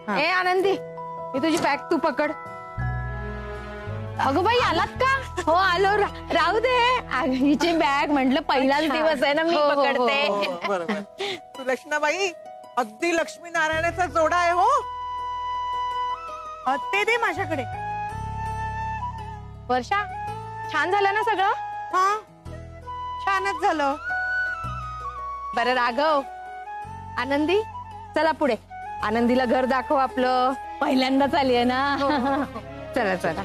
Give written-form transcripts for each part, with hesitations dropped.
ए आनंदी, मी तुझी बॅग तू पकड. अगं बाई आलात का? हो आलो. राहू दे, हिची बॅग म्हटलं पहिलाच दिवस आहे ना, मी पकडते. बरोबर. तू लक्ष्मीबाई अगदी लक्ष्मी नारायणाचा जोडा आहे हो. ते दे माझ्याकडे. वर्षा, छान झालं ना सगळं? हा, छानच झालं. बरं राघव, आनंदी चला पुढे. आनंदीला घर दाखव आपलं. पहिल्यांदाच आली आहे ना. चला चला.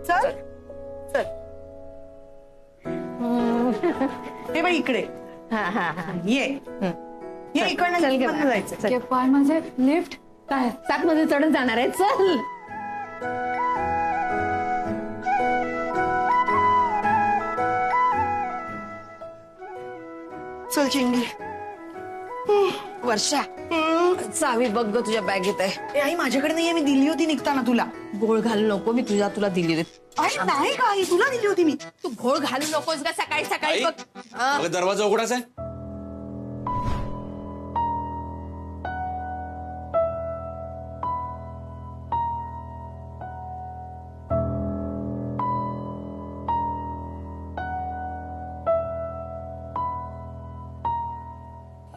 चल चल. हे बाई इकडे ये. ये इकडनं जायचं. पाय माझे लिफ्ट काय 7 मध्ये चढून जाणार आहे. चल. चल चिंगी. वर्षा, चावी बघ ग तुझ्या बॅगेत आहे. आई माझ्याकडे नाहीये, मी दिली होती निघताना तुला. घोळ घालू नको, मी तुला दिली होती. अरे नाही का आई, तुला दिली होती मी. तू घोळ घालू नकोस का सकाळी सकाळी. बघ अगं दरवाजा उघडाच आहे.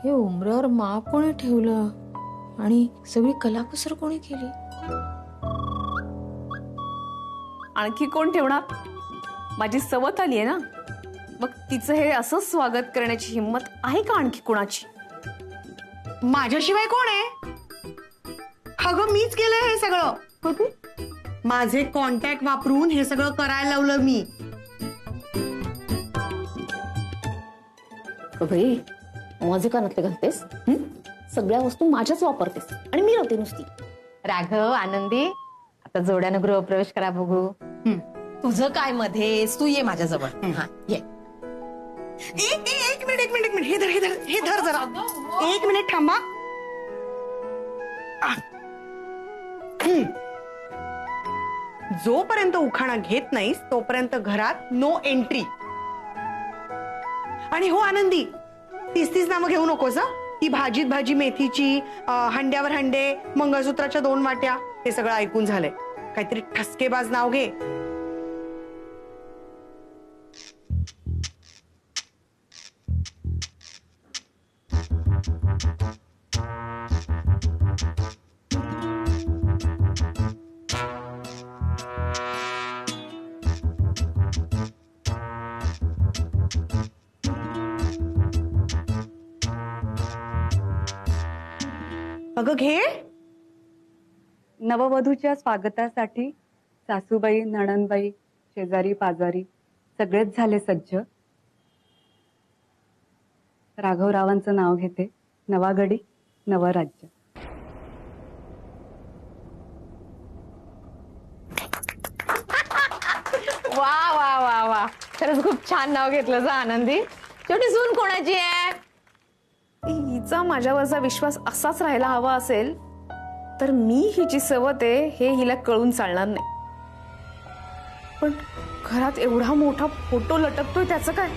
हे उमरावर माप कोणी ठेवलं आणि सगळी कलाकुसर कोणी केली? आणखी कोण ठेवणार? माझी सवत आली आहे ना, मग तिचं हे असं स्वागत करण्याची हिंमत आहे का आणखी कोणाची? माझ्याशिवाय कोण आहे? अगं मीच केलंय हे सगळं. माझे कॉन्टॅक्ट वापरून हे सगळं करायला लावलं मी. भाई माझे कानातले घालतेस, सगळ्या वस्तू माझ्याच वापरतेस आणि मी राहते नुसती. राघव, आनंदी, आता जोड्यानं गृहप्रवेश करा बघू. तुझं काय मध्येच, तू ये माझ्याजवळ. ये. एक मिनिट. हे धर जरा. 1 मिनिट थांबा. जोपर्यंत उखाणा घेत नाहीस तोपर्यंत घरात नो एंट्री. आणि हो आनंदी, 30 नावं घेऊ नकोस. ती भाजीत भाजी मेथीची, हंड्यावर हंडे, मंगळसूत्राच्या 2 वाट्या, हे सगळं ऐकून झालंय. काहीतरी ठसकेबाज नाव घे. अगं घे. नववधूच्या स्वागतासाठी सासूबाई, नणंदबाई, शेजारी पाजारी सगळेच झाले सज्ज. राघवरावांचं नाव घेते. नवा गडी, नवं राज्य. वा वा वा वा, खरंच खूप छान नाव घेतलं जा आनंदी. शेवटी सून कोणाची आहे? हिचा माझ्यावरचा विश्वास असाच राहायला हवा असेल तर मी हिची सवत आहे हे हिला कळून चालणार नाही. पण घरात एवढा मोठा फोटो लटकतोय त्याचं काय?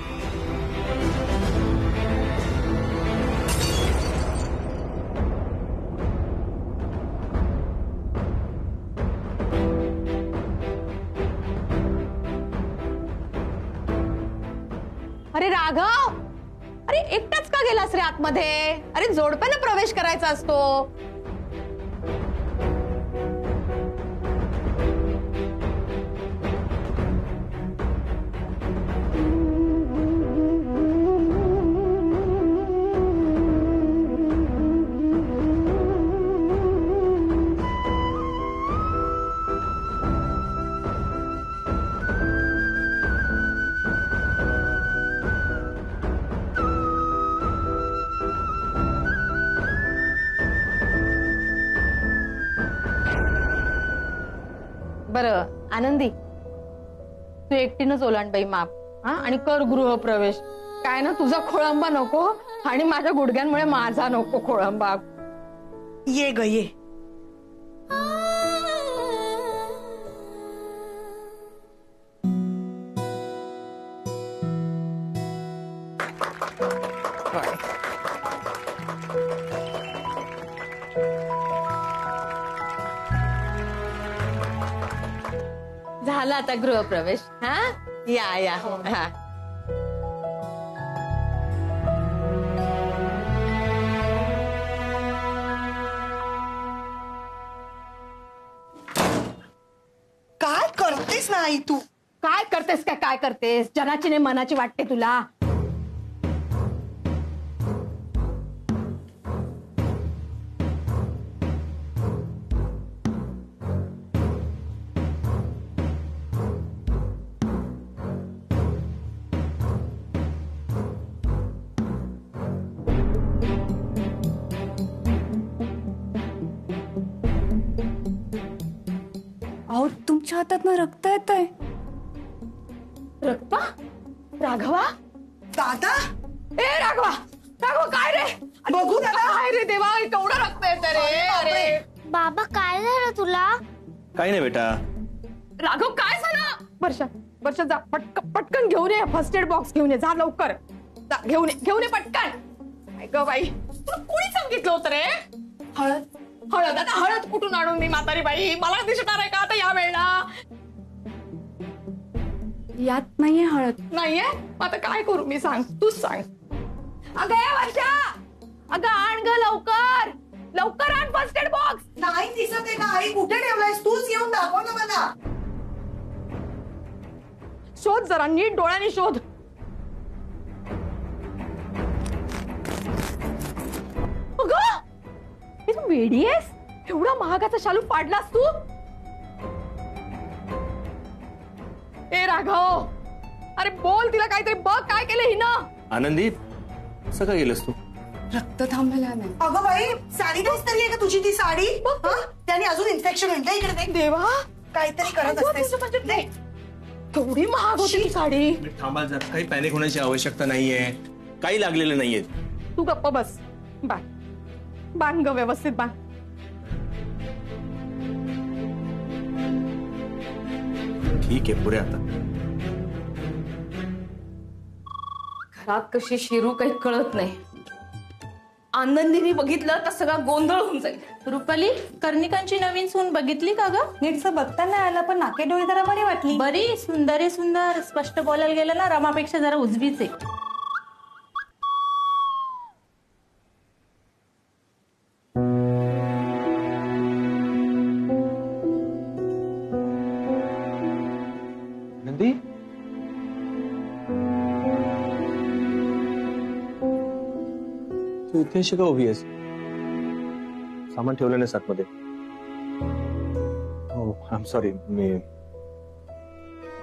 अरे राघव, अरे एकटाच का गेलास रे आतमध्ये? अरे जोडप्यानं प्रवेश करायचा असतो. बरं आनंदी, तू एकटीनच ओलांड बाई माप. आणि कर गृहप्रवेश. काय ना, तुझा खोळंबा नको आणि माझ्या गुडघ्यांमुळे माझा नको खोळंबा. ये ग ये. झाला आता गृहप्रवेश. हा या या. हा काय करतेस ना आई तू? काय करतेस काय करतेस? जनाची नाही मनाची वाटते तुला. अहो तुमच्या हातात ना रक्त येत आहे. रक्ता? राघवा? दादा ए राघवा, राघवा काय रे? बघू दादा. काय रे देवा, केवढं रक्त येत रे. अरे बाबा काय झालं तुला? काही नाही बेटा. राघव काय झालं? वर्षा जा पटकन घेऊन ये. फर्स्ट एड बॉक्स घेऊन ये. जा लवकर जा, घेऊन ये पटकन. काय ग बाई, तुला कोणी सांगितलं होतं रे? हळद आता हळद कुठून आणून मी म्हातारी बाई? मला दिसणार आहे का आता या वेळेला? यात नाहीये हळद. नाहीये? मग आता काय करू मी? सांग, तूच सांग. अगं ए वर्षा, अगं आण ग लवकर लवकर आण फर्स्ट एड बॉक्स. नाही दिसत आहे ना आई, कुठे ठेवलायस? तूच येऊन दाखव ना मला. शोध जरा, नीट डोळ्याने शोध. अगं हे तू वेडी आहेस? एवढा महागाचा शालू पाडलास तू? ए राघव, अरे बोल तिला काहीतरी. बघ काय केलं हिनं. आनंदी, असं का गेलंस तू? रक्त थांबलं नाही. अगं बाई, सॅनिटाईज तरी आहे का तुझी ती साडी? हं? त्याने अजून इन्फेक्शन होईल. इकडे दे. देवा, काहीतरी करत असतेस. दे. केवढी महाग होती ती साडी. थांबा जरा, काही पॅनिक होण्याची आवश्यकता नाहीये. काही लागलेलं नाहीये. तू गप्प बस. बांध ग व्यवस्थित बांध. ठीक आहे, पुरे आता. घरात कशी शिरू काही कळत नाही. आनंदीने बघितलं तर सगळा गोंधळ होऊन जाईल. रुपाली, कर्णिकांची नवीन सून बघितली का ग? नीटचं बघता नाही आला, पण नाकेडोळी जरा बरी वाटली. बरी सुंदर आहे, सुंदर. स्पष्ट बोलायला गेलं ना, रमापेक्षा जरा उजवीच आहे. आनंदी, तू इथे अशी का उभी आहेस? सामान ठेवलं नाही आतमध्ये? हो, आय एम सॉरी. मी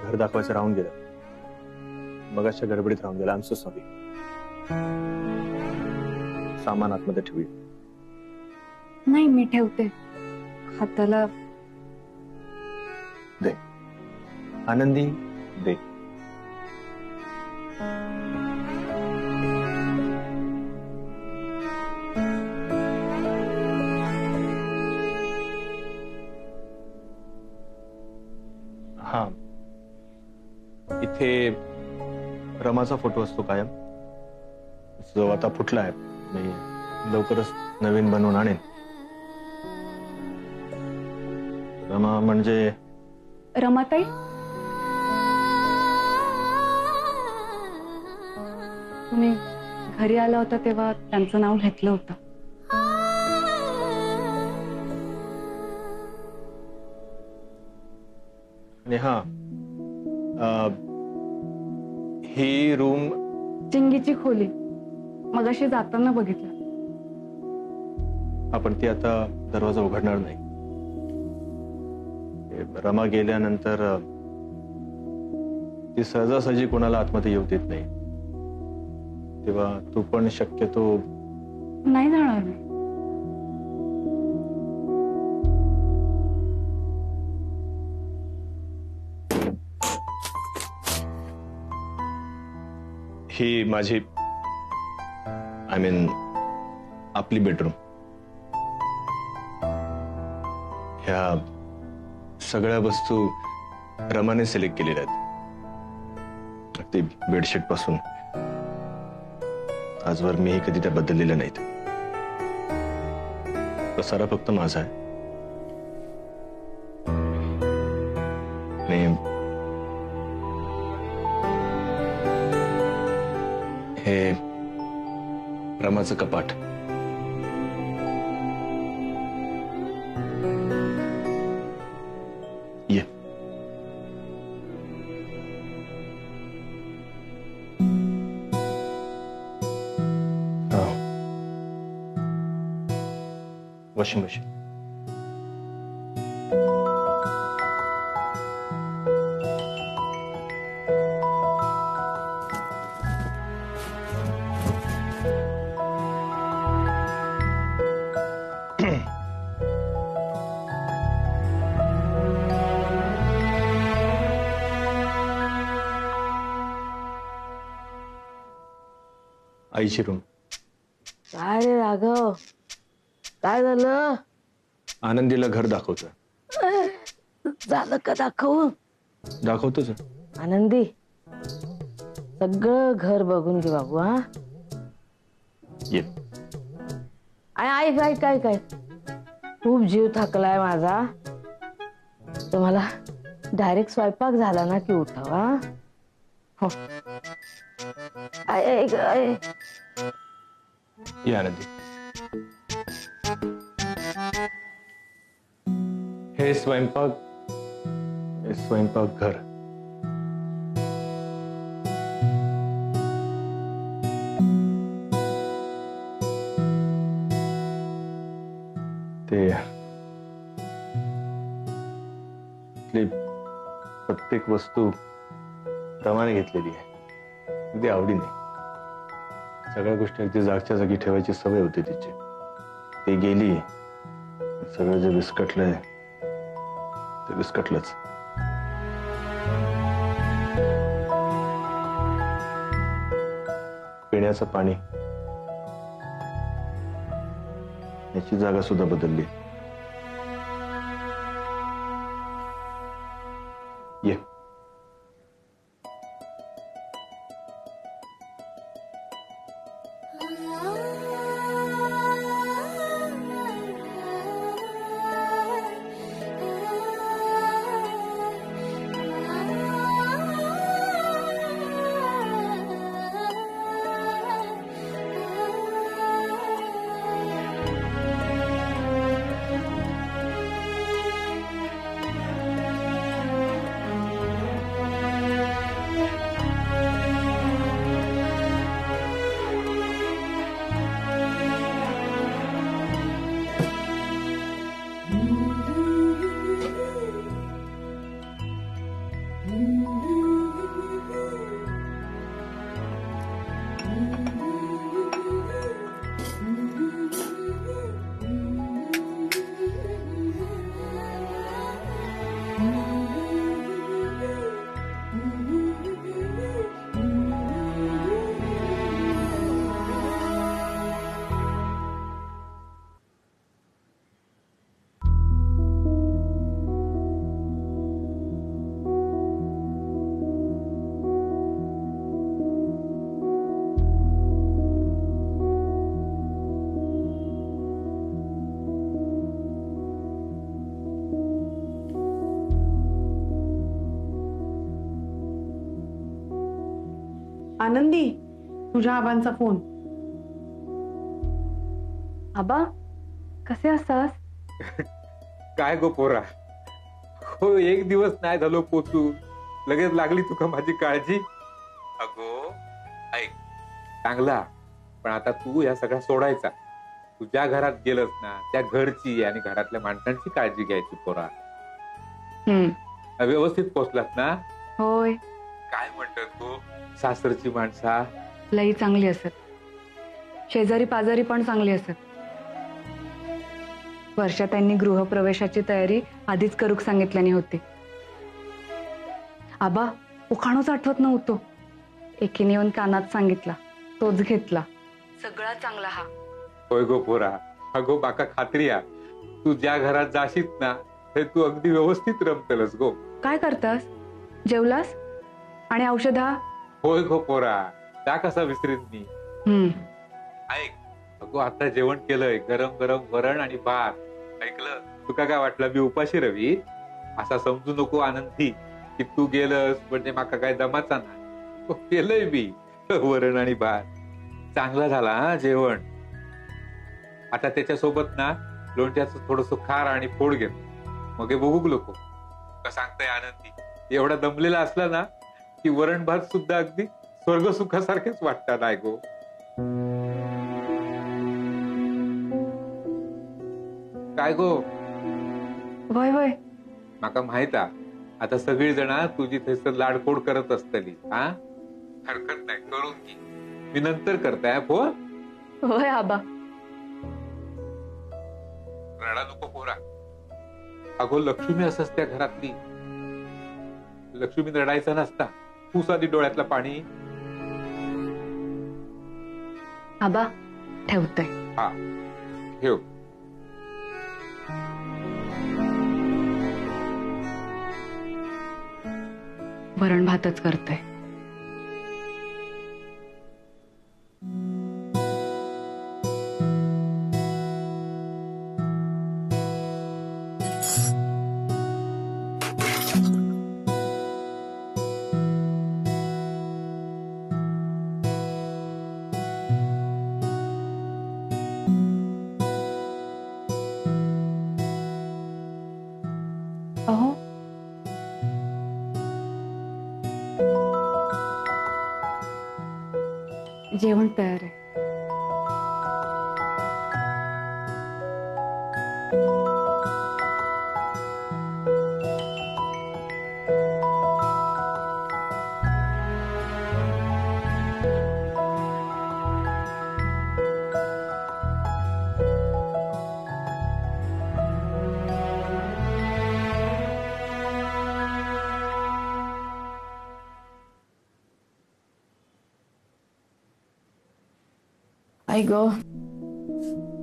घर दाखवायचं राहून गेलं. मगाच्या गडबडीत राहून गेलं. I am so sorry. सामान आतमध्ये ठेवूया. नाही मी ठेवते. हाताला दे आनंदी, दे. हा, इथे रमाचा फोटो असतो कायम, जो आता फुटला आहे. मी लवकरच नवीन बनवून आणेन. रमा म्हणजे रमाताई. तुम्ही घरी आला होता तेव्हा त्यांचं नाव घेतलं होतं. आणि हा, ही रूम चिंगीची खोली मगाशी जाताना बघितलं. आपण ती आता दरवाजा उघडणार नाही. रमा गेल्यानंतर ती सहजासहजी कोणाला आतमध्ये येऊ देत नाही. तेव्हा तू पण शक्यतो नाही जाणार मी. ही माझी, आय मीन आपली बेडरूम. ह्या सगळ्या वस्तू रमाने सिलेक्ट केलेल्या आहेत. अगदी बेडशीट पासून आजवर मीही कधी त्या बदललेल्या नाहीत. पसारा फक्त माझा आहे. आणि हे रमाचं कपाट. ये. Washing machine. आईची रूम. काय रे राघव, काय झालं? आनंदीला घर दाखवतोय. झालं का दाखवू? दाखवतोच. आनंदी, सगळं घर बघून घे बाबू. हा, ये. ऐक ऐक ऐक ऐक, खूप जीव थकलाय माझा. तर मला डायरेक्ट स्वयंपाक झाला ना की उठावा. हो, ऐक ऐक. ये आनंदी. हे स्वयंपाक घर. ते प्रत्येक वस्तू प्रमाणे घेतलेली आहे. अगदी आवडीने. सगळ्या गोष्टी अगदी जागच्या जागी ठेवायची सवय होती तिची. ती गेली, सगळं जे विस्कटलंय ते विस्कटलंच. पिण्याचं पाणी याची जागा सुद्धा बदलली. ये. आनंदी, तुझ्या आबांचा फोन. आबा कसे असतास? काय गो पोरा, हो एक दिवस नाही झालो पोचून लगेच लागली तुका माझी काळजी. अगो ऐक, चांगला, पण आता तू या सगळ्या सोडायचा. तू ज्या घरात गेलस ना त्या घरची आणि घरातल्या माणसांची काळजी घ्यायची पोरा. व्यवस्थित पोचलास ना? होय, काय म्हणतात तू? सासरची माणसा लई चांगली असत. शेजारी पाजारी पण चांगली असत. वर्षा त्यांनी गृहप्रवेशाची तयारी आधीच करूक सांगितल्याने होती. आबा उखाणूच आठवत नव्हतो. एकीने येऊन कानात सांगितला, तोच घेतला. सगळा चांगला हा. होय गो पोरा. अगो बाका खात्री आहे, तू ज्या घरात जाशीत ना ते तू अगदी व्यवस्थित रमतलस गो. काय करतास? जेवलास? आणि औषधा? होय गो पोरा, त्या कसा विसरीत मी. ऐक, अगो आता जेवण केलंय, गरम गरम वरण आणि भात. ऐकलं? तुका काय वाटलं मी उपाशी रवी? असा समजू नको आनंदी. की तू गेलस म्हणजे माका काय दमाचा ना. हो, केलंय मी वरण आणि भात. चांगला झाला हा जेवण. आता त्याच्यासोबत ना लोणच्याचं थोडस खार आणि फोड घेत. मग हे बघू लोक का सांगताय आनंदी. एवढा दमलेला असला ना की वरण भात सुद्धा अगदी स्वर्ग सुखासारखेच वाटतात. नाही गो काय गो. वय वय माका माहित आता सगळी जण तुझी थैसर लाडकोड करत असतली. हा हरकत नाही करून घे. मी नंतर करताय फोन. होय आबा. रडा नको पोरा. अगो लक्ष्मी असस त्या घरातली. लक्ष्मी रडायचा नसता. तू साधी डोळ्यातलं पाणी. आबा ठेवतोय. हा ठेव. वरण भातच करतोय. अहो जेवण तयार आहे. आई ग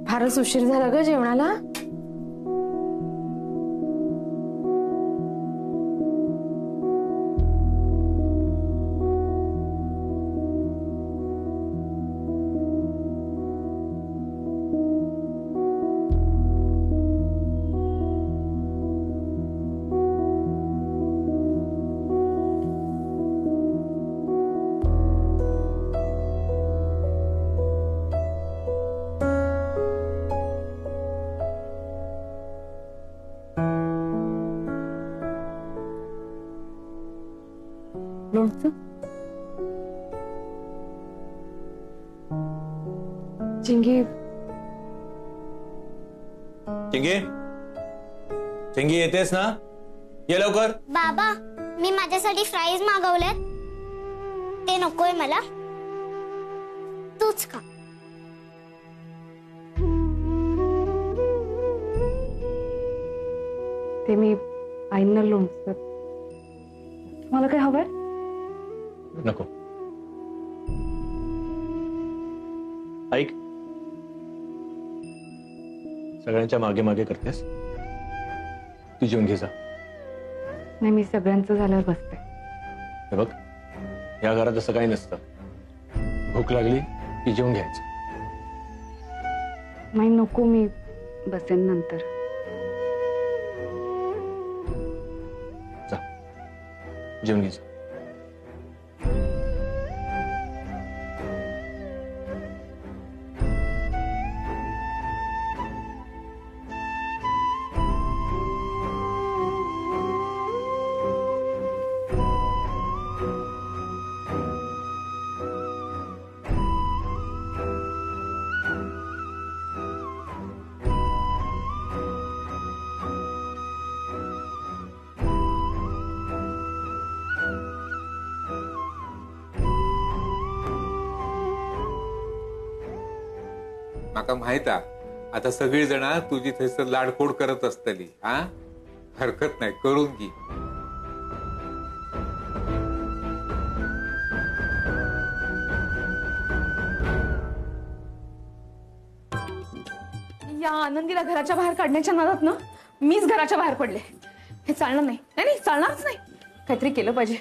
फारच उशीर झाला ग जेवणाला. लोणचं चिंगी. चिंगी चिंगी येतेस ना. ये लवकर. बाबा मी माझ्यासाठी फ्राईज मागवलेत. ते नकोय मला. तूच खा. ते मी आईंना लोणचं. तुम्हाला काय हवंय. नको. ऐक सगळ्यांच्या मागे मागे करतेस. तू जेवून घे जा. नाही मी सगळ्यांचं झाल्यावर बसते. हे बघ या घरात असं काही नसतं. भूक लागली की जेवून घ्यायचं. नाही नको मी बसेन नंतर. जा जेवून घे जा. माका माहित आता सगळी जण तुझी थैसर लाडकोड करत असतली. हा हरकत नाही करून घे. या आनंदीला घराच्या बाहेर काढण्याच्या नादात ना मीच घराच्या बाहेर पडले. हे चालणार नाही. नाही नाही चालणारच नाही. काहीतरी केलं पाहिजे.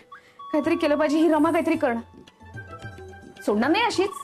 काहीतरी केलं पाहिजे. ही रमा काहीतरी करणं सोडणार नाही अशीच.